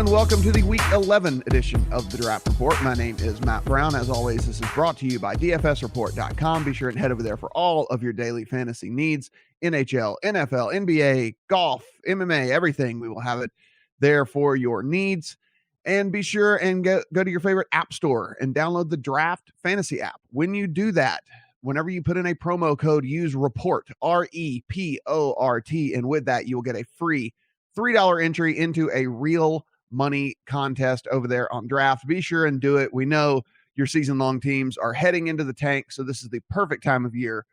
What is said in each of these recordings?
and welcome to the Week 11 edition of the Draft Report. My name is Matt Brown. As always, this is brought to you by DFSReport.com. Be sure and head over there for all of your daily fantasy needs. NHL, NFL, NBA, golf, MMA, everything. We will have it there for your needs. And be sure and go to your favorite app store and download the Draft Fantasy app. When you do that, whenever you put in a promo code, use REPORT, REPORT, and with that, you will get a free $3 entry into a real money contest over there on Draft. Be sure and do it. We know your season-long teams are heading into the tank, so this is the perfect time of year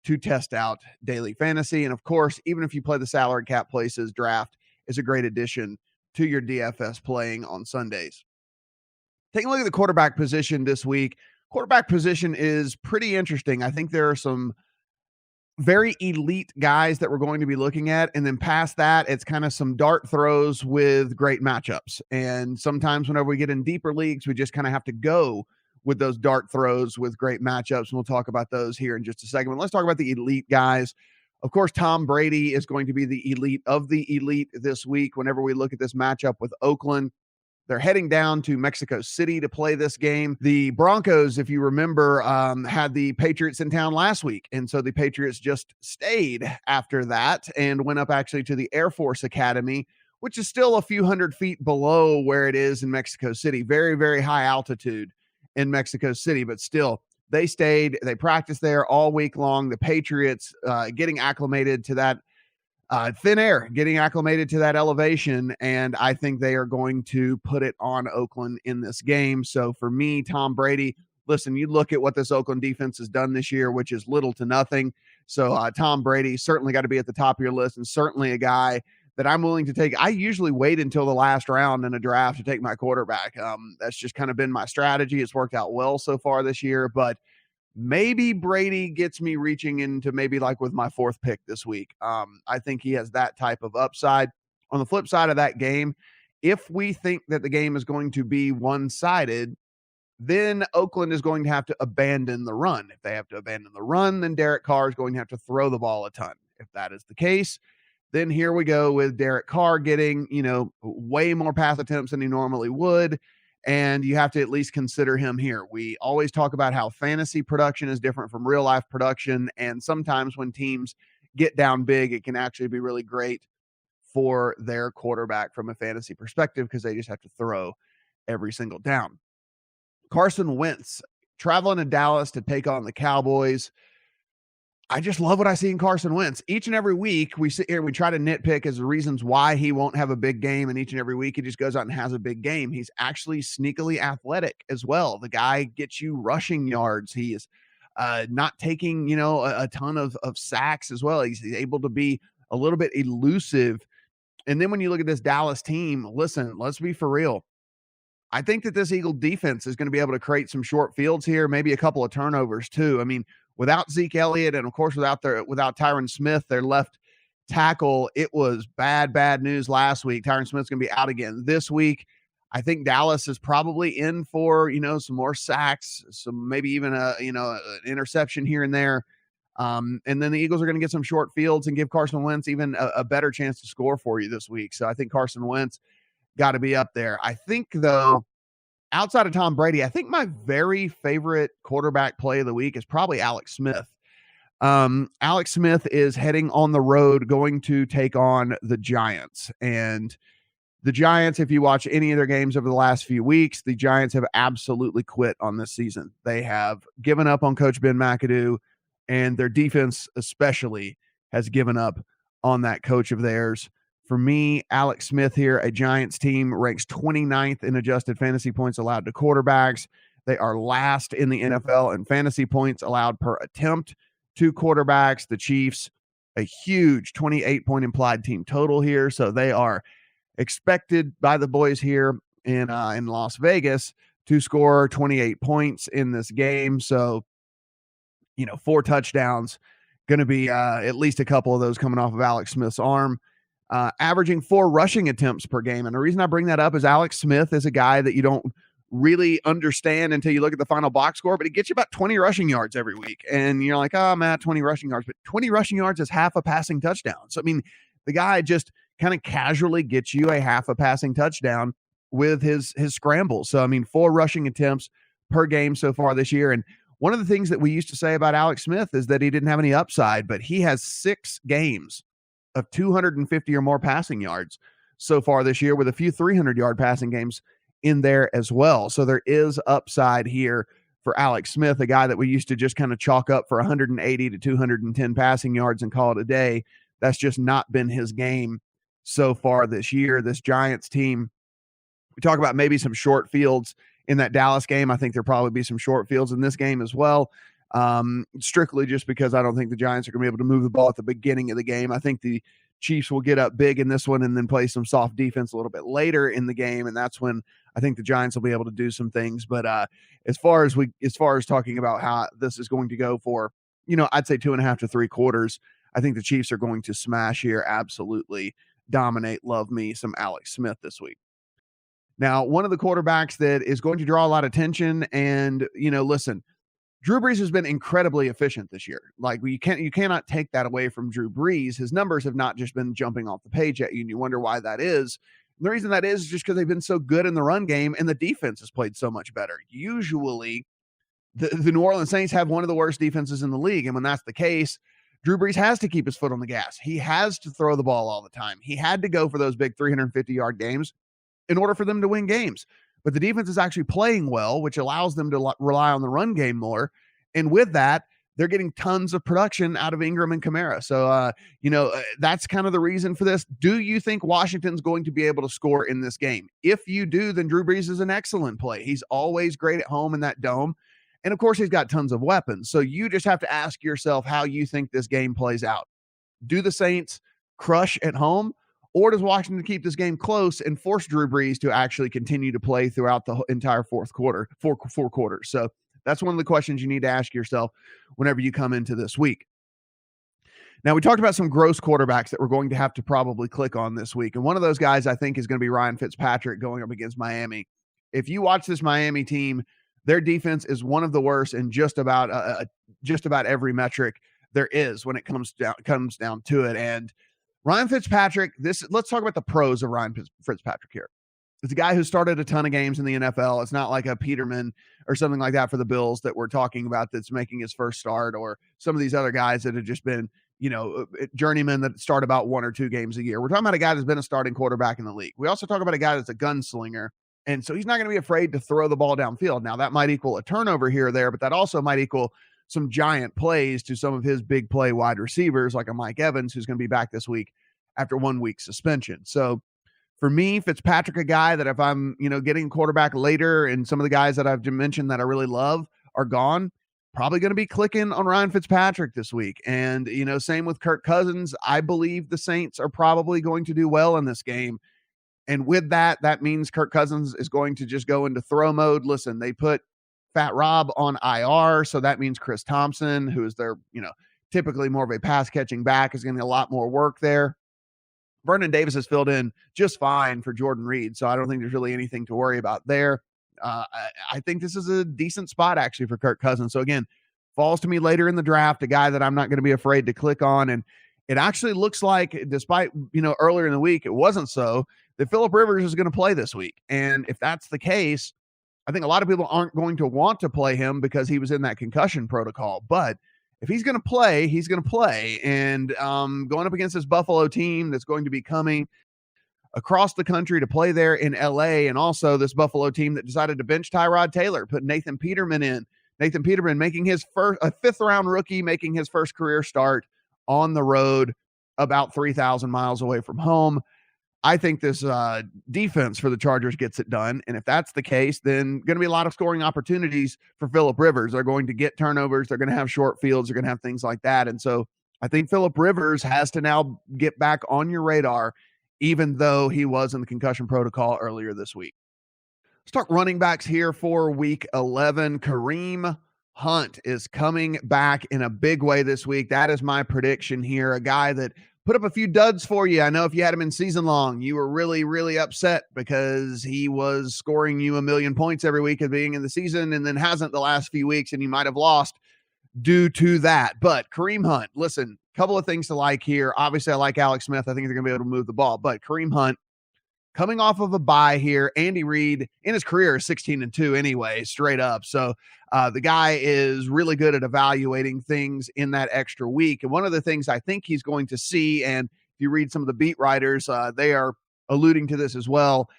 to test out daily fantasy. And of course, even if you play the salary cap places, Draft is a great addition to your DFS playing on Sundays. Taking a look at the quarterback position this week. Quarterback position is pretty interesting. I think there are some very elite guys that we're going to be looking at. And then past that, it's kind of some dart throws with great matchups. And sometimes whenever we get in deeper leagues, we just kind of have to go with those dart throws with great matchups. And we'll talk about those here in just a second. But let's talk about the elite guys. Of course, Tom Brady is going to be the elite of the elite this week. Whenever we look at this matchup with Oakland, they're heading down to Mexico City to play this game. The Broncos, if you remember, had the Patriots in town last week. And so the Patriots just stayed after that and went up actually to the Air Force Academy, which is still a few hundred feet below where it is in Mexico City. Very, very high altitude in Mexico City, but still they stayed. They practiced there all week long. The Patriots getting acclimated to that thin air, getting acclimated to that elevation, and I think they are going to put it on Oakland in this game. So for me, Tom Brady, listen, you look at what this Oakland defense has done this year, which is little to nothing. So Tom Brady certainly got to be at the top of your list, and certainly a guy that I'm willing to take. I usually wait until the last round in a draft to take my quarterback. That's just kind of been my strategy. It's worked out well so far this year, but maybe Brady gets me reaching into maybe like with my fourth pick this week. I think he has that type of upside. On the flip side of that game, if we think that the game is going to be one-sided, then Oakland is going to have to abandon the run. If they have to abandon the run, then Derek Carr is going to have to throw the ball a ton. If that is the case, then here we go with Derek Carr getting, way more pass attempts than he normally would. And you have to at least consider him here. We always talk about how fantasy production is different from real life production. And sometimes when teams get down big, it can actually be really great for their quarterback from a fantasy perspective because they just have to throw every single down. Carson Wentz traveling to Dallas to take on the Cowboys. I just love what I see in Carson Wentz. Each and every week we sit here, we try to nitpick as the reasons why he won't have a big game. And each and every week he just goes out and has a big game. He's actually sneakily athletic as well. The guy gets you rushing yards. He is not taking, a ton of sacks as well. He's able to be a little bit elusive. And then when you look at this Dallas team, listen, let's be for real. I think that this Eagle defense is going to be able to create some short fields here, maybe a couple of turnovers too. I mean, without Zeke Elliott and of course without Tyron Smith, their left tackle, it was bad news last week. Tyron Smith's going to be out again this week. I think Dallas is probably in for, some more sacks, some maybe even an interception here and there. And then the Eagles are going to get some short fields and give Carson Wentz even a better chance to score for you this week. So I think Carson Wentz got to be up there. I think though, outside of Tom Brady, I think my very favorite quarterback play of the week is probably Alex Smith. Alex Smith is heading on the road, going to take on the Giants. And the Giants, if you watch any of their games over the last few weeks, the Giants have absolutely quit on this season. They have given up on Coach Ben McAdoo, and their defense especially has given up on that coach of theirs. For me, Alex Smith here, a Giants team, ranks 29th in adjusted fantasy points allowed to quarterbacks. They are last in the NFL in fantasy points allowed per attempt to quarterbacks. The Chiefs, a huge 28-point implied team total here. So they are expected by the boys here in Las Vegas to score 28 points in this game. So, 4 touchdowns, going to be at least a couple of those coming off of Alex Smith's arm. Averaging 4 rushing attempts per game. And the reason I bring that up is Alex Smith is a guy that you don't really understand until you look at the final box score, but he gets you about 20 rushing yards every week. And you're like, oh, Matt, 20 rushing yards. But 20 rushing yards is half a passing touchdown. So, the guy just kind of casually gets you a half a passing touchdown with his scrambles. So, I mean, 4 rushing attempts per game so far this year. And one of the things that we used to say about Alex Smith is that he didn't have any upside, but he has 6 games of 250 or more passing yards so far this year, with a few 300-yard passing games in there as well. So there is upside here for Alex Smith, a guy that we used to just kind of chalk up for 180 to 210 passing yards and call it a day. That's just not been his game so far this year. This Giants team, we talk about maybe some short fields in that Dallas game. I think there'll probably be some short fields in this game as well. Strictly just because I don't think the Giants are going to be able to move the ball at the beginning of the game. I think the Chiefs will get up big in this one and then play some soft defense a little bit later in the game, and that's when I think the Giants will be able to do some things. But as far as talking about how this is going to go for, I'd say 2.5 to 3 quarters, I think the Chiefs are going to smash here, absolutely dominate. Love me some Alex Smith this week. Now, one of the quarterbacks that is going to draw a lot of attention, and listen, Drew Brees has been incredibly efficient this year. Like, you cannot take that away from Drew Brees. His numbers have not just been jumping off the page at you, and you wonder why that is. And the reason that is just because they've been so good in the run game, and the defense has played so much better. Usually, the New Orleans Saints have one of the worst defenses in the league, and when that's the case, Drew Brees has to keep his foot on the gas. He has to throw the ball all the time. He had to go for those big 350-yard games in order for them to win games. But the defense is actually playing well, which allows them to rely on the run game more. And with that, they're getting tons of production out of Ingram and Kamara. So, that's kind of the reason for this. Do you think Washington's going to be able to score in this game? If you do, then Drew Brees is an excellent play. He's always great at home in that dome. And, of course, he's got tons of weapons. So you just have to ask yourself how you think this game plays out. Do the Saints crush at home? Or does Washington keep this game close and force Drew Brees to actually continue to play throughout the entire four quarters? So that's one of the questions you need to ask yourself whenever you come into this week. Now, we talked about some gross quarterbacks that we're going to have to probably click on this week. And one of those guys, I think, is going to be Ryan Fitzpatrick going up against Miami. If you watch this Miami team, their defense is one of the worst in just about every metric there is when it comes down to it. And Ryan Fitzpatrick, let's talk about the pros of Ryan Fitzpatrick here. It's a guy who started a ton of games in the NFL. It's not like a Peterman or something like that for the Bills that we're talking about that's making his first start, or some of these other guys that have just been, journeymen that start about 1 or 2 games a year. We're talking about a guy that's been a starting quarterback in the league. We also talk about a guy that's a gunslinger, and so he's not going to be afraid to throw the ball downfield. Now, that might equal a turnover here or there, but that also might equal some giant plays to some of his big play wide receivers, like a Mike Evans, who's going to be back this week after 1 week suspension. So for me, Fitzpatrick, a guy that if I'm, getting quarterback later and some of the guys that I've mentioned that I really love are gone, probably going to be clicking on Ryan Fitzpatrick this week. And, same with Kirk Cousins. I believe the Saints are probably going to do well in this game. And with that means Kirk Cousins is going to just go into throw mode. Listen, they put Fat Rob on IR, so that means Chris Thompson, who is their, typically more of a pass catching back, is going to get a lot more work there. Vernon Davis has filled in just fine for Jordan Reed, so I don't think there's really anything to worry about there. I think this is a decent spot actually for Kirk Cousins. So again, falls to me later in the draft, a guy that I'm not going to be afraid to click on. And it actually looks like, despite, earlier in the week, it wasn't so, that Phillip Rivers is going to play this week. And if that's the case, I think a lot of people aren't going to want to play him because he was in that concussion protocol. But if he's going to play, he's going to play. And going up against this Buffalo team that's going to be coming across the country to play there in LA, and also this Buffalo team that decided to bench Tyrod Taylor, put Nathan Peterman in. Nathan Peterman making a 5th-round rookie, making his first career start on the road about 3,000 miles away from home. I think this defense for the Chargers gets it done. And if that's the case, then going to be a lot of scoring opportunities for Phillip Rivers. They're going to get turnovers. They're going to have short fields. They're going to have things like that. And so I think Phillip Rivers has to now get back on your radar, even though he was in the concussion protocol earlier this week. Let's talk running backs here for week 11. Kareem Hunt is coming back in a big way this week. That is my prediction here. A guy that put up a few duds for you. I know if you had him in season long, you were really, really upset because he was scoring you 1 million points every week at the beginning of the season and then hasn't the last few weeks, and you might have lost due to that. But Kareem Hunt, listen, couple of things to like here. Obviously, I like Alex Smith. I think they're going to be able to move the ball. But Kareem Hunt, coming off of a bye here. Andy Reid in his career is 16-2 anyway, straight up. So the guy is really good at evaluating things in that extra week. And one of the things I think he's going to see, and if you read some of the beat writers, they are alluding to this as well,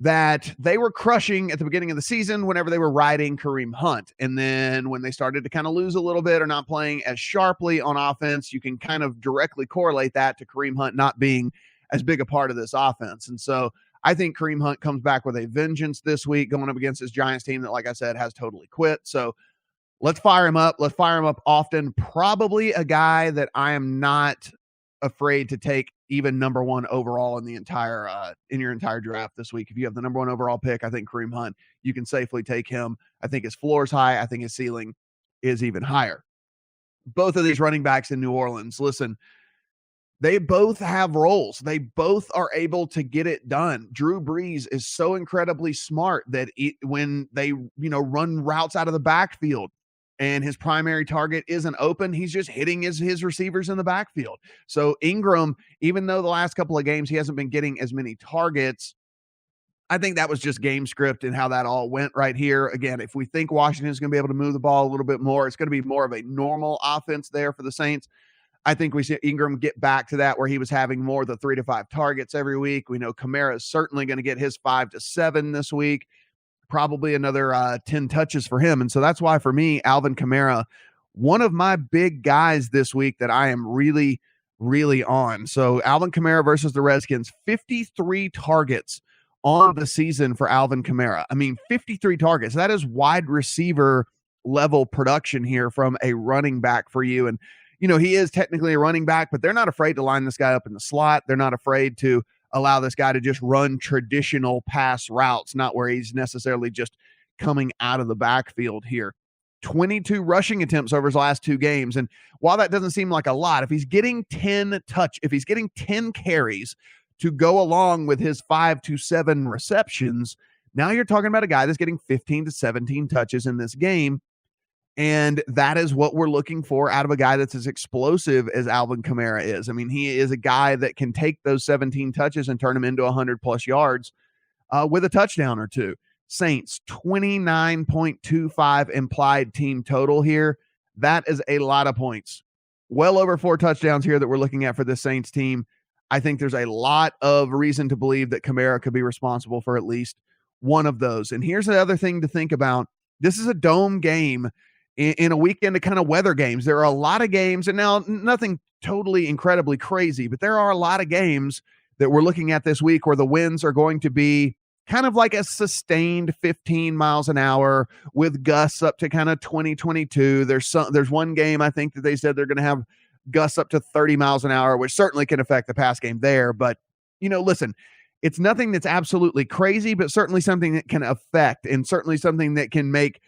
that they were crushing at the beginning of the season whenever they were riding Kareem Hunt. And then when they started to kind of lose a little bit or not playing as sharply on offense, you can kind of directly correlate that to Kareem Hunt not being as big a part of this offense. And so I think Kareem Hunt comes back with a vengeance this week going up against this Giants team that, like I said, has totally quit. So let's fire him up. Let's fire him up often. Probably a guy that I am not afraid to take even number one overall in the entire in your entire draft this week. If you have the number one overall pick, I think Kareem Hunt, you can safely take him. I think his floor is high. I think his ceiling is even higher. Both of these running backs in New Orleans, listen, they both have roles. They both are able to get it done. Drew Brees is so incredibly smart that when they, run routes out of the backfield and his primary target isn't open, he's just hitting his receivers in the backfield. So Ingram, even though the last couple of games he hasn't been getting as many targets, I think that was just game script and how that all went right here. Again, if we think Washington is going to be able to move the ball a little bit more, it's going to be more of a normal offense there for the Saints. I think we see Ingram get back to that where he was having more than 3 to 5 targets every week. We know Kamara is certainly going to get his 5 to 7 this week, probably another 10 touches for him. And so that's why for me, Alvin Kamara, one of my big guys this week that I am really, really on. So Alvin Kamara versus the Redskins, 53 targets on the season for Alvin Kamara. I mean, 53 targets. That is wide receiver level production here from a running back for you. And he is technically a running back, but they're not afraid to line this guy up in the slot. They're not afraid to allow this guy to just run traditional pass routes, not where he's necessarily just coming out of the backfield here. 22 rushing attempts over his last 2 games. And while that doesn't seem like a lot, if he's getting 10 carries to go along with his 5 to 7 receptions, now you're talking about a guy that's getting 15 to 17 touches in this game. And that is what we're looking for out of a guy that's as explosive as Alvin Kamara is. I mean, he is a guy that can take those 17 touches and turn them into 100+ yards with a touchdown or two. Saints, 29.25 implied team total here. That is a lot of points. Well over 4 touchdowns here that we're looking at for this Saints team. I think there's a lot of reason to believe that Kamara could be responsible for at least one of those. And here's the other thing to think about. This is a dome game in a weekend of kind of weather games. There are a lot of games, and now nothing totally incredibly crazy, but there are a lot of games that we're looking at this week where the winds are going to be kind of like a sustained 15 miles an hour with gusts up to kind of 20, 22. There's one game I think that they said they're going to have gusts up to 30 miles an hour, which certainly can affect the pass game there. But, listen, it's nothing that's absolutely crazy, but certainly something that can affect and certainly something that can make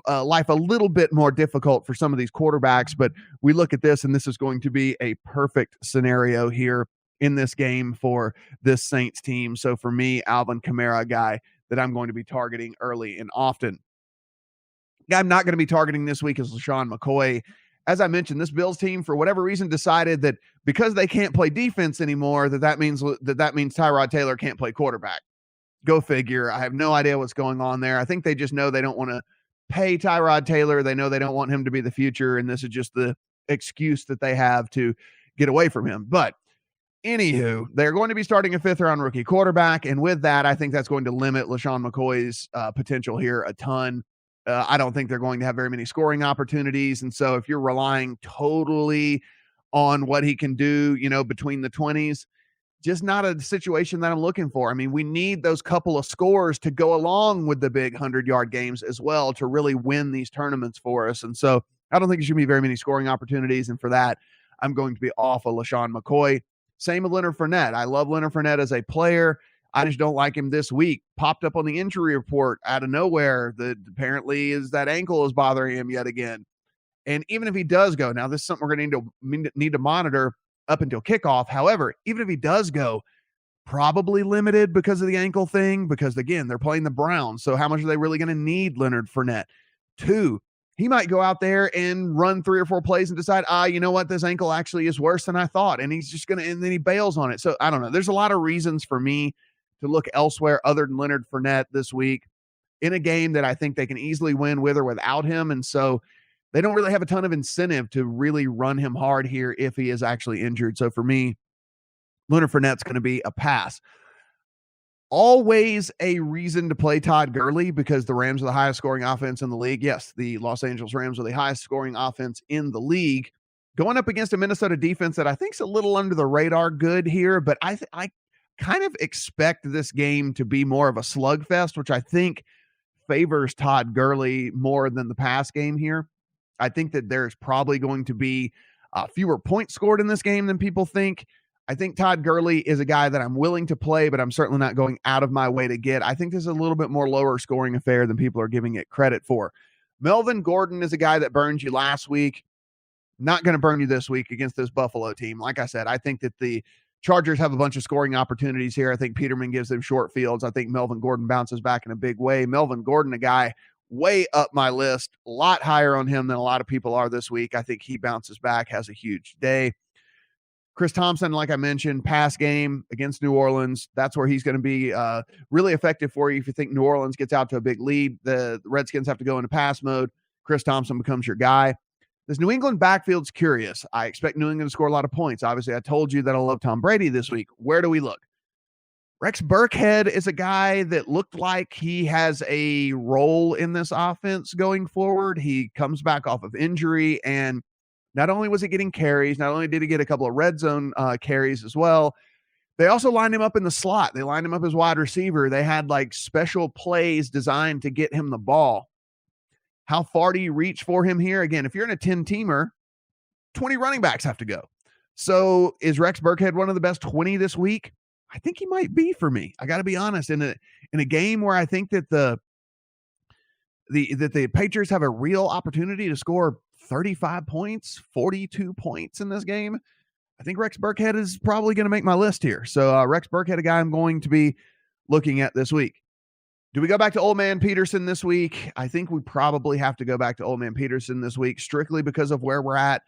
life a little bit more difficult for some of these quarterbacks. But we look at this, and this is going to be a perfect scenario here in this game for this Saints team. So for me, Alvin Kamara, a guy that I'm going to be targeting early and often. The guy I'm not going to be targeting this week is LaShawn McCoy. As I mentioned, this Bills team, for whatever reason, decided that because they can't play defense anymore, that means Tyrod Taylor can't play quarterback. Go figure. I have no idea what's going on there. I think they just know they don't want to pay Tyrod Taylor. They know they don't want him to be the future, and this is just the excuse that they have to get away from him. But anywho, they're going to be starting a 5th-round rookie quarterback, and with that, I think that's going to limit LaShawn McCoy's potential here a ton. I don't think they're going to have very many scoring opportunities, and so if you're relying totally on what he can do, between the 20s, just not a situation that I'm looking for. I mean, we need those couple of scores to go along with the big 100-yard games as well to really win these tournaments for us. And so I don't think there should be very many scoring opportunities. And for that, I'm going to be off of LaShawn McCoy. Same with Leonard Fournette. I love Leonard Fournette as a player. I just don't like him this week. Popped up on the injury report out of nowhere that apparently is that ankle is bothering him yet again. And even if he does go, now this is something we're going to need to monitor up until kickoff. However, even if he does go, probably limited because of the ankle thing, because again, they're playing the Browns. So how much are they really going to need Leonard Fournette? 2, he might go out there and run 3 or 4 plays and decide, you know what, this ankle actually is worse than I thought. And he's just and then he bails on it. So I don't know. There's a lot of reasons for me to look elsewhere other than Leonard Fournette this week in a game that I think they can easily win with or without him. And so they don't really have a ton of incentive to really run him hard here if he is actually injured. So for me, Leonard Fournette's going to be a pass. Always a reason to play Todd Gurley because the Rams are the highest scoring offense in the league. Yes, the Los Angeles Rams are the highest scoring offense in the league. Going up against a Minnesota defense that I think is a little under the radar good here, but I kind of expect this game to be more of a slugfest, which I think favors Todd Gurley more than the pass game here. I think that there's probably going to be fewer points scored in this game than people think. I think Todd Gurley is a guy that I'm willing to play, but I'm certainly not going out of my way to get. I think this is a little bit more lower scoring affair than people are giving it credit for. Melvin Gordon is a guy that burned you last week. Not going to burn you this week against this Buffalo team. Like I said, I think that the Chargers have a bunch of scoring opportunities here. I think Peterman gives them short fields. I think Melvin Gordon bounces back in a big way. Melvin Gordon, a guy way up my list, a lot higher on him than a lot of people are this week. I think he bounces back, has a huge day. Chris Thompson, like I mentioned, pass game against New Orleans. That's where he's going to be really effective for you. If you think New Orleans gets out to a big lead, the Redskins have to go into pass mode. Chris Thompson becomes your guy. This New England backfield's curious. I expect New England to score a lot of points. Obviously, I told you that I love Tom Brady this week. Where do we look? Rex Burkhead is a guy that looked like he has a role in this offense going forward. He comes back off of injury, and not only was he getting carries, not only did he get a couple of red zone carries as well, they also lined him up in the slot. They lined him up as wide receiver. They had like special plays designed to get him the ball. How far do you reach for him here? Again, if you're in a 10-teamer, 20 running backs have to go. So is Rex Burkhead one of the best 20 this week? I think he might be for me. I got to be honest. In a game where I think that the Patriots have a real opportunity to score 35 points, 42 points in this game, I think Rex Burkhead is probably going to make my list here. So Rex Burkhead, a guy I'm going to be looking at this week. Do we go back to Old Man Peterson this week? I think we probably have to go back to Old Man Peterson this week, strictly because of where we're at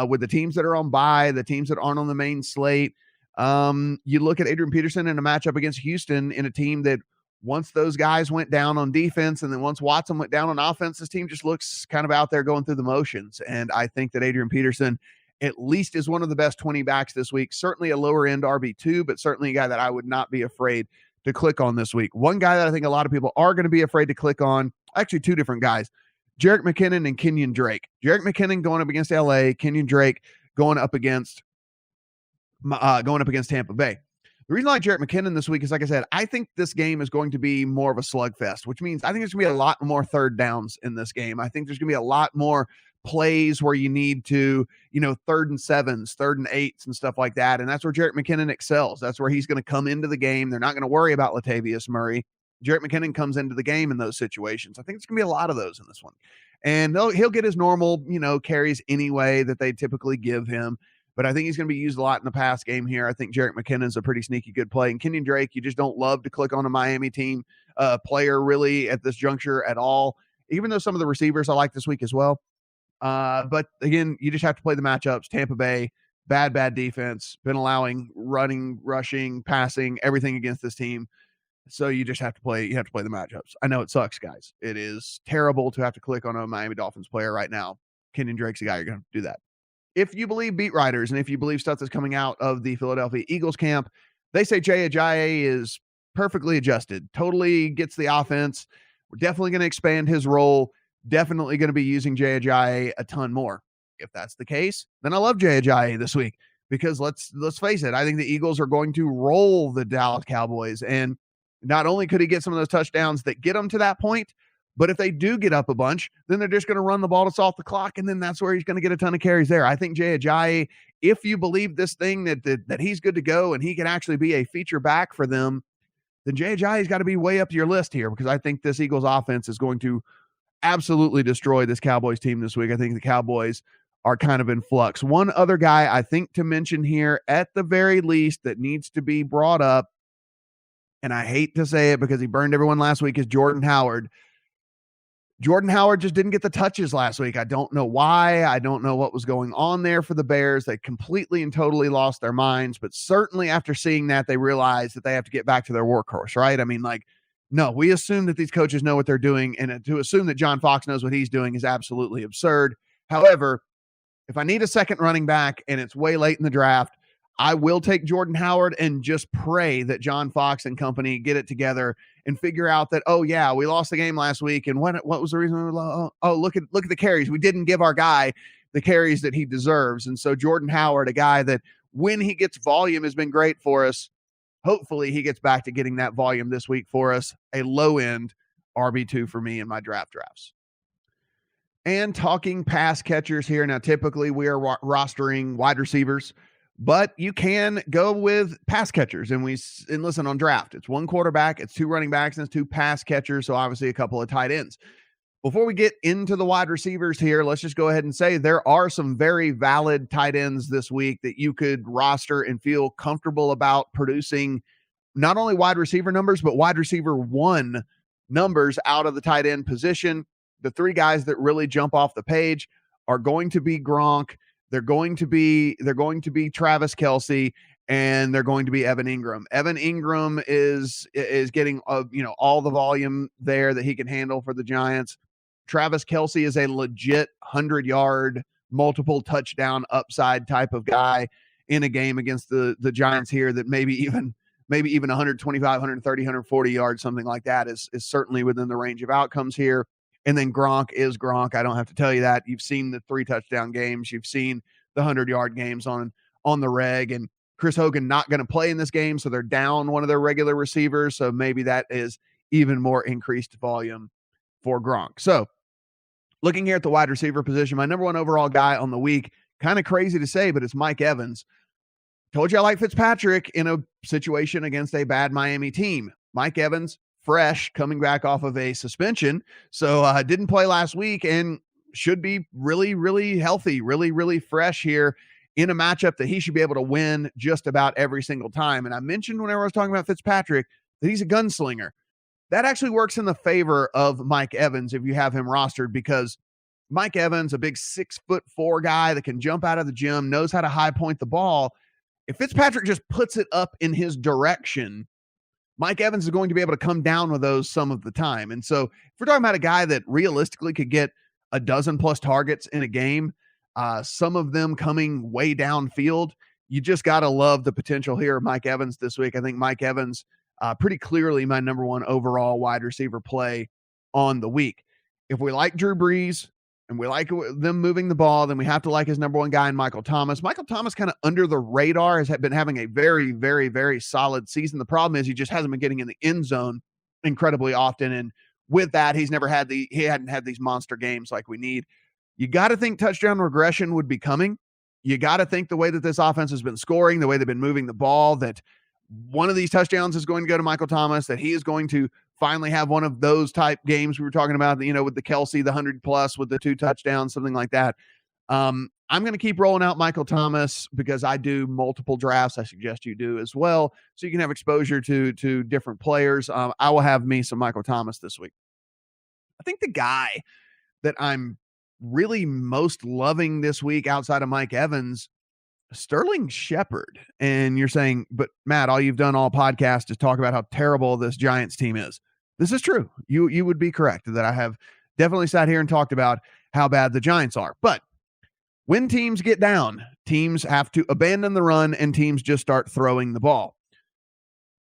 with the teams that are on bye, the teams that aren't on the main slate. You look at Adrian Peterson in a matchup against Houston in a team that once those guys went down on defense and then once Watson went down on offense, this team just looks kind of out there going through the motions. And I think that Adrian Peterson at least is one of the best 20 backs this week. Certainly a lower end RB2, but certainly a guy that I would not be afraid to click on this week. One guy that I think a lot of people are going to be afraid to click on, actually two different guys, Jerick McKinnon and Kenyon Drake. Jerick McKinnon going up against LA, Kenyon Drake going up against Tampa Bay. The reason I like Jerick McKinnon this week is, like I said, I think this game is going to be more of a slugfest, which means I think there's going to be a lot more third downs in this game. I think there's going to be a lot more plays where you need to, 3rd and 7s, 3rd and 8s and stuff like that. And that's where Jerick McKinnon excels. That's where he's going to come into the game. They're not going to worry about Latavius Murray. Jerick McKinnon comes into the game in those situations. I think it's going to be a lot of those in this one. And he'll get his normal, carries anyway that they typically give him. But I think he's going to be used a lot in the pass game here. I think Jerick McKinnon's a pretty sneaky good play. And Kenyon Drake, you just don't love to click on a Miami team player really at this juncture at all, even though some of the receivers I like this week as well. But again, you just have to play the matchups. Tampa Bay, bad defense, been allowing running, rushing, passing, everything against this team. So you just have to play. You have to play the matchups. I know it sucks, guys. It is terrible to have to click on a Miami Dolphins player right now. Kenyon Drake's the guy you're going to do that. If you believe beat writers and if you believe stuff that's coming out of the Philadelphia Eagles camp, they say Jay Ajayi is perfectly adjusted, totally gets the offense. We're definitely going to expand his role. Definitely going to be using Jay Ajayi a ton more. If that's the case, then I love Jay Ajayi this week because let's face it, I think the Eagles are going to roll the Dallas Cowboys. And not only could he get some of those touchdowns that get them to that point, but if they do get up a bunch, then they're just going to run the ball to off the clock, and then that's where he's going to get a ton of carries there. I think Jay Ajayi, if you believe this thing that he's good to go and he can actually be a feature back for them, then Jay Ajayi's got to be way up your list here because I think this Eagles offense is going to absolutely destroy this Cowboys team this week. I think the Cowboys are kind of in flux. One other guy I think to mention here at the very least that needs to be brought up, and I hate to say it because he burned everyone last week, is Jordan Howard. Jordan Howard just didn't get the touches last week. I don't know why. I don't know what was going on there for the Bears. They completely and totally lost their minds, but certainly after seeing that, they realized that they have to get back to their workhorse, right? I mean, like, no, we assume that these coaches know what they're doing, and to assume that John Fox knows what he's doing is absolutely absurd. However, if I need a second running back and it's way late in the draft, I will take Jordan Howard and just pray that John Fox and company get it together and figure out that, oh yeah, we lost the game last week, and what was the reason we lost? Oh, look at the carries. We didn't give our guy the carries that he deserves. And so Jordan Howard, a guy that when he gets volume has been great for us. Hopefully he gets back to getting that volume this week for us. A low end RB2 for me in my drafts. And talking pass catchers here. Now, typically we are rostering wide receivers, but you can go with pass catchers. And listen, on draft, it's one quarterback, it's two running backs, and it's two pass catchers. So obviously a couple of tight ends. Before we get into the wide receivers here, let's just go ahead and say there are some very valid tight ends this week that you could roster and feel comfortable about producing not only wide receiver numbers, but wide receiver one numbers out of the tight end position. The three guys that really jump off the page are going to be Gronk. They're going to be Travis Kelce, and they're going to be Evan Ingram. Evan Ingram is getting all the volume there that he can handle for the Giants. Travis Kelce is a legit 100-yard, multiple touchdown upside type of guy in a game against the Giants here that maybe even 125, 130, 140 yards, something like that is certainly within the range of outcomes here. And then Gronk is Gronk. I don't have to tell you that. You've seen the 3 touchdown games. You've seen the 100-yard games on the reg. And Chris Hogan not going to play in this game, so they're down one of their regular receivers. So maybe that is even more increased volume for Gronk. So looking here at the wide receiver position, my number one overall guy on the week, kind of crazy to say, but it's Mike Evans. Told you I like Fitzpatrick in a situation against a bad Miami team. Mike Evans, fresh, coming back off of a suspension. So didn't play last week and should be really, really healthy, really, really fresh here in a matchup that he should be able to win just about every single time. And I mentioned whenever I was talking about Fitzpatrick that he's a gunslinger. That actually works in the favor of Mike Evans if you have him rostered, because Mike Evans, a big 6'4" guy that can jump out of the gym, knows how to high point the ball. If Fitzpatrick just puts it up in his direction, Mike Evans is going to be able to come down with those some of the time. And so if we're talking about a guy that realistically could get a dozen plus targets in a game, some of them coming way downfield, you just got to love the potential here of Mike Evans this week. I think Mike Evans, pretty clearly my number one overall wide receiver play on the week. If we like Drew Brees and we like them moving the ball, then we have to like his number one guy in Michael Thomas. Michael Thomas, kind of under the radar, has been having a very, very, very solid season. The problem is he just hasn't been getting in the end zone incredibly often. And with that, he hadn't had these monster games like we need. You got to think touchdown regression would be coming. You got to think the way that this offense has been scoring, the way they've been moving the ball, that one of these touchdowns is going to go to Michael Thomas, that he is going to finally have one of those type games we were talking about, with the Kelce, the 100+ with the 2 touchdowns, something like that. I'm going to keep rolling out Michael Thomas because I do multiple drafts. I suggest you do as well, so you can have exposure to different players. I will have me some Michael Thomas this week. I think the guy that I'm really most loving this week outside of Mike Evans, Sterling Shepard. And you're saying, but Matt, all you've done all podcast is talk about how terrible this Giants team is. This is true. You would be correct that I have definitely sat here and talked about how bad the Giants are. But when teams get down, teams have to abandon the run and teams just start throwing the ball.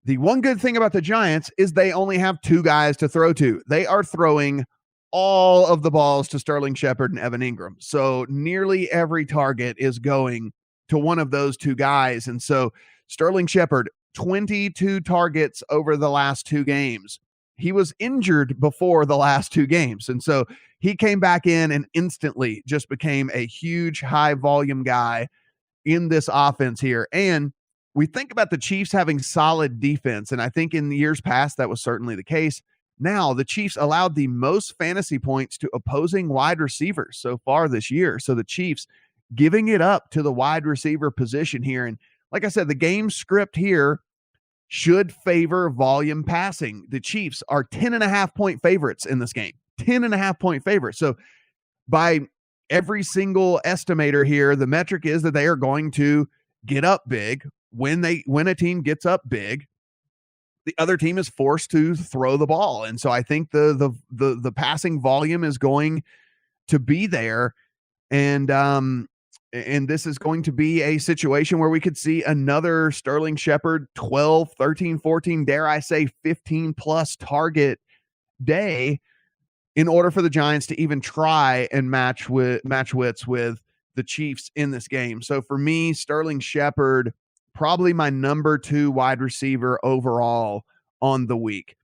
The one good thing about the Giants is they only have 2 guys to throw to. They are throwing all of the balls to Sterling Shepard and Evan Ingram. So nearly every target is going to one of those 2 guys. And so Sterling Shepard, 22 targets over the last 2 games. He was injured before the last 2 games. And so he came back in and instantly just became a huge high volume guy in this offense here. And we think about the Chiefs having solid defense. And I think in the years past, that was certainly the case. Now the Chiefs allowed the most fantasy points to opposing wide receivers so far this year. So the Chiefs giving it up to the wide receiver position here. And like I said, the game script here should favor volume passing. The Chiefs are 10.5 point favorites in this game. 10.5 point favorite. So by every single estimator here, the metric is that they are going to get up big. When a team gets up big, the other team is forced to throw the ball. And so I think the passing volume is going to be there. And this is going to be a situation where we could see another Sterling Shepard 12, 13, 14, dare I say 15 plus target day in order for the Giants to even try and match wits with the Chiefs in this game. So for me, Sterling Shepard, probably my number 2 wide receiver overall on the week.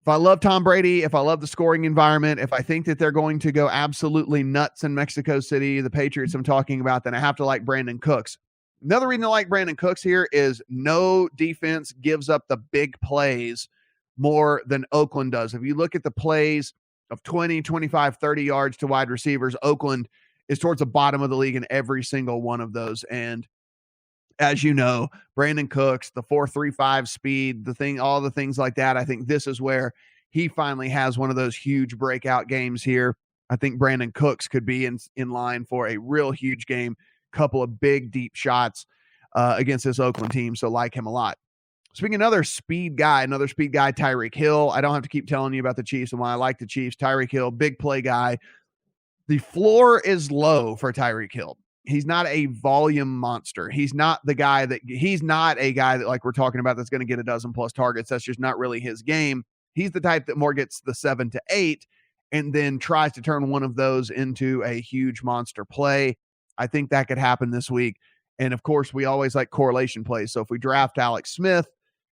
If I love Tom Brady, if I love the scoring environment, if I think that they're going to go absolutely nuts in Mexico City, the Patriots I'm talking about, then I have to like Brandon Cooks. Another reason to like Brandon Cooks here is no defense gives up the big plays more than Oakland does. If you look at the plays of 20, 25, 30 yards to wide receivers, Oakland is towards the bottom of the league in every single one of those. And as you know, Brandon Cooks, the 4.35 speed, all the things like that. I think this is where he finally has one of those huge breakout games here. I think Brandon Cooks could be in line for a real huge game, couple of big, deep shots against this Oakland team. So like him a lot. Speaking of another speed guy, Tyreek Hill. I don't have to keep telling you about the Chiefs and why I like the Chiefs. Tyreek Hill, big play guy. The floor is low for Tyreek Hill. He's not a volume monster. He's not a guy that like we're talking about that's going to get a dozen plus targets. That's just not really his game. He's the type that more gets the 7 to 8 and then tries to turn one of those into a huge monster play. I think that could happen this week. And of course, we always like correlation plays. So if we draft Alex Smith,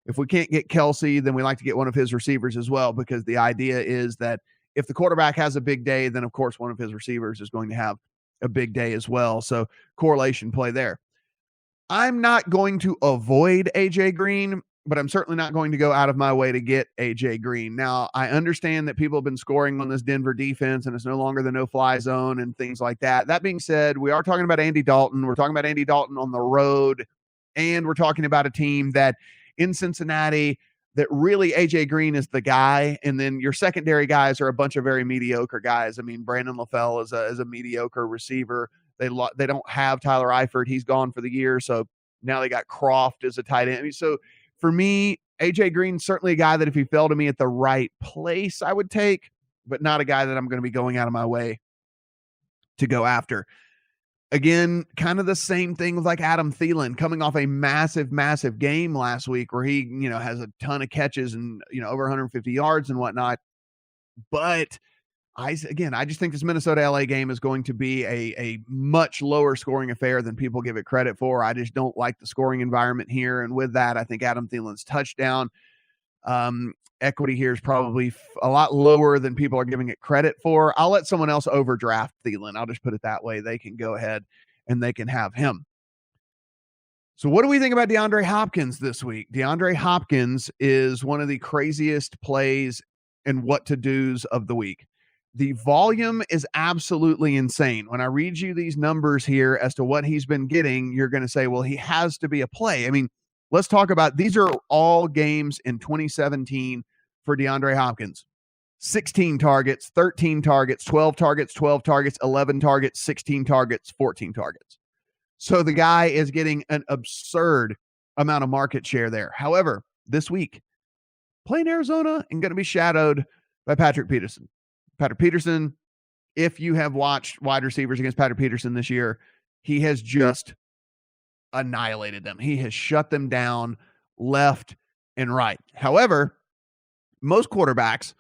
if we can't get Kelsey, then we like to get one of his receivers as well, because the idea is that if the quarterback has a big day, then of course one of his receivers is going to have a big day as well. So correlation play there. I'm not going to avoid AJ Green, but I'm certainly not going to go out of my way to get AJ Green. Now, I understand that people have been scoring on this Denver defense and it's no longer the no-fly zone and things like that. That being said, we are talking about Andy Dalton. We're talking about Andy Dalton on the road, and we're talking about a team that in Cincinnati that really AJ Green is the guy. And then your secondary guys are a bunch of very mediocre guys. I mean, Brandon LaFell is a mediocre receiver. They don't have Tyler Eifert. He's gone for the year. So now they got Croft as a tight end. I mean, so for me, AJ Green's certainly a guy that if he fell to me at the right place, I would take, but not a guy that I'm going to be going out of my way to go after. Again, kind of the same thing with like Adam Thielen coming off a massive, massive game last week where he, has a ton of catches and, over 150 yards and whatnot. But I just think this Minnesota LA game is going to be a much lower scoring affair than people give it credit for. I just don't like the scoring environment here. And with that, I think Adam Thielen's touchdown equity here is probably a lot lower than people are giving it credit for. I'll let someone else overdraft Thielen. I'll just put it that way. They can go ahead and they can have him. So what do we think about DeAndre Hopkins this week? DeAndre Hopkins is one of the craziest plays and what to do's of the week. The volume is absolutely insane. When I read you these numbers here as to what he's been getting, you're going to say, well, he has to be a play. I mean, let's talk about, these are all games in 2017 for DeAndre Hopkins. 16 targets, 13 targets, 12 targets, 12 targets, 11 targets, 16 targets, 14 targets. So the guy is getting an absurd amount of market share there. However, this week, playing Arizona and going to be shadowed by Patrick Peterson. Patrick Peterson, if you have watched wide receivers against Patrick Peterson this year, he has just annihilated them. He has shut them down left and right. However, most quarterbacks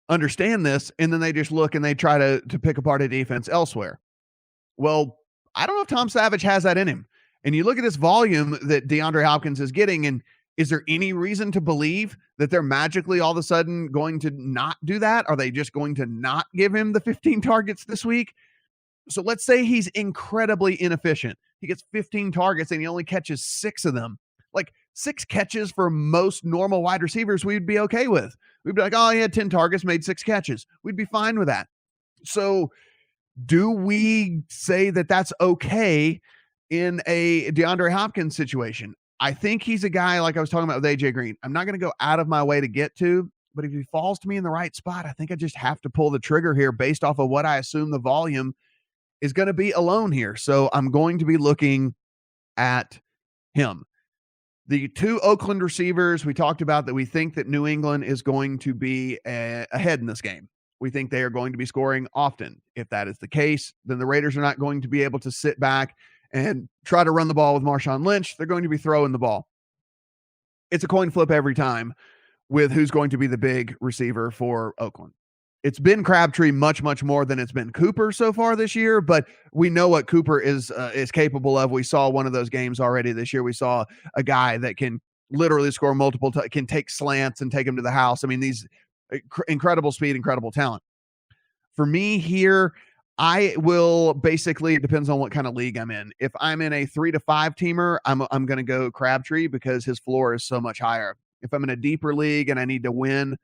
understand this, and then they just look and they try to pick apart a defense elsewhere. Well, I don't know if Tom Savage has that in him. And you look at this volume that DeAndre Hopkins is getting, and is there any reason to believe that they're magically all of a sudden going to not do that? Are they just going to not give him the 15 targets this week? So let's say he's incredibly inefficient. He gets 15 targets and he only catches 6 of them. Like 6 catches for most normal wide receivers, we'd be okay with. We'd be like, oh, he had 10 targets, made 6 catches. We'd be fine with that. So do we say that that's okay in a DeAndre Hopkins situation? I think he's a guy like I was talking about with AJ Green. I'm not going to go out of my way to get to, but if he falls to me in the right spot, I think I just have to pull the trigger here based off of what I assume the volume is going to be alone here. So I'm going to be looking at him. The two Oakland receivers, we talked about that we think that New England is going to be ahead in this game. We think they are going to be scoring often. If that is the case, then the Raiders are not going to be able to sit back and try to run the ball with Marshawn Lynch. They're going to be throwing the ball. It's a coin flip every time with who's going to be the big receiver for Oakland. It's been Crabtree much, much more than it's been Cooper so far this year, but we know what Cooper is capable of. We saw one of those games already this year. We saw a guy that can literally score multiple, can take slants and take them to the house. I mean, these incredible speed, incredible talent. For me here, I will basically, it depends on what kind of league I'm in. If I'm in a 3 to 5 teamer, I'm going to go Crabtree because his floor is so much higher. If I'm in a deeper league and I need to win,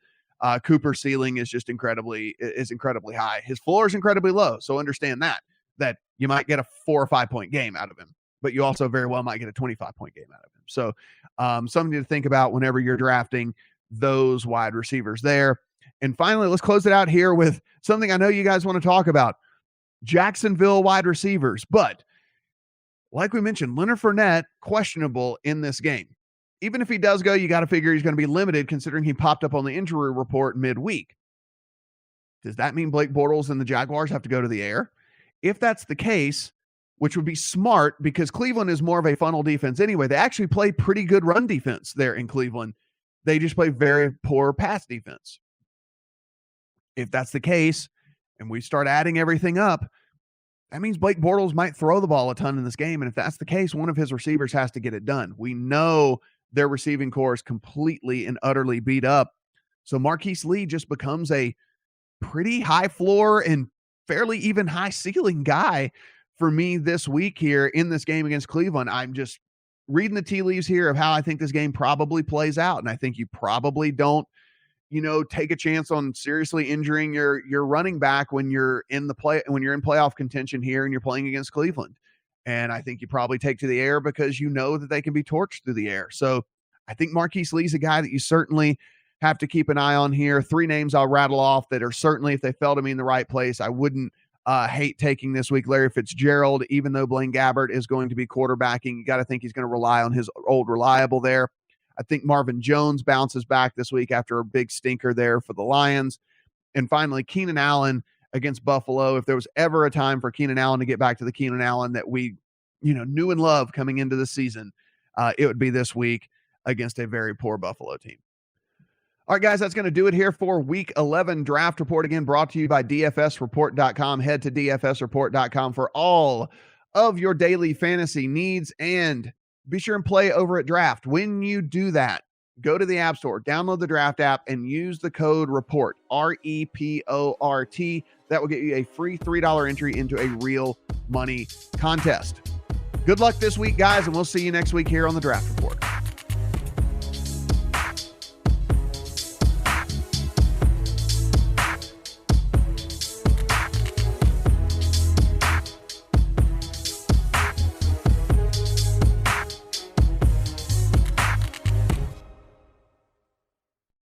Cooper's ceiling is just incredibly high. His floor is incredibly low. So understand that you might get a 4 or 5 point game out of him, but you also very well might get a 25 point game out of him. So something to think about whenever you're drafting those wide receivers there. And finally, let's close it out here with something I know you guys want to talk about. Jacksonville wide receivers. But like we mentioned, Leonard Fournette, questionable in this game. Even if he does go, you got to figure he's going to be limited considering he popped up on the injury report midweek. Does that mean Blake Bortles and the Jaguars have to go to the air? If that's the case, which would be smart because Cleveland is more of a funnel defense anyway. They actually play pretty good run defense there in Cleveland. They just play very poor pass defense. If that's the case, and we start adding everything up, that means Blake Bortles might throw the ball a ton in this game. And if that's the case, one of his receivers has to get it done. We know their receiving core is completely and utterly beat up. So Marquise Lee just becomes a pretty high floor and fairly even high ceiling guy for me this week here in this game against Cleveland. I'm just reading the tea leaves here of how I think this game probably plays out. And I think you probably don't, take a chance on seriously injuring your running back when you're in playoff contention here and you're playing against Cleveland. And I think you probably take to the air because you know that they can be torched through the air. So I think Marquise Lee's a guy that you certainly have to keep an eye on here. 3 names I'll rattle off that are certainly, if they fell to me in the right place, I wouldn't hate taking this week. Larry Fitzgerald, even though Blaine Gabbert is going to be quarterbacking, you got to think he's going to rely on his old reliable there. I think Marvin Jones bounces back this week after a big stinker there for the Lions. And finally, Keenan Allen against Buffalo. If there was ever a time for Keenan Allen to get back to the Keenan Allen that we, knew and love coming into the season, it would be this week against a very poor Buffalo team. All right, guys, that's going to do it here for Week 11 Draft Report. Again, brought to you by DFSReport.com. Head to DFSReport.com for all of your daily fantasy needs, and be sure and play over at Draft. When you do that, go to the App Store, download the Draft app, and use the code REPORT, REPORT. That will get you a free $3 entry into a real money contest. Good luck this week, guys, and we'll see you next week here on the Draft Report.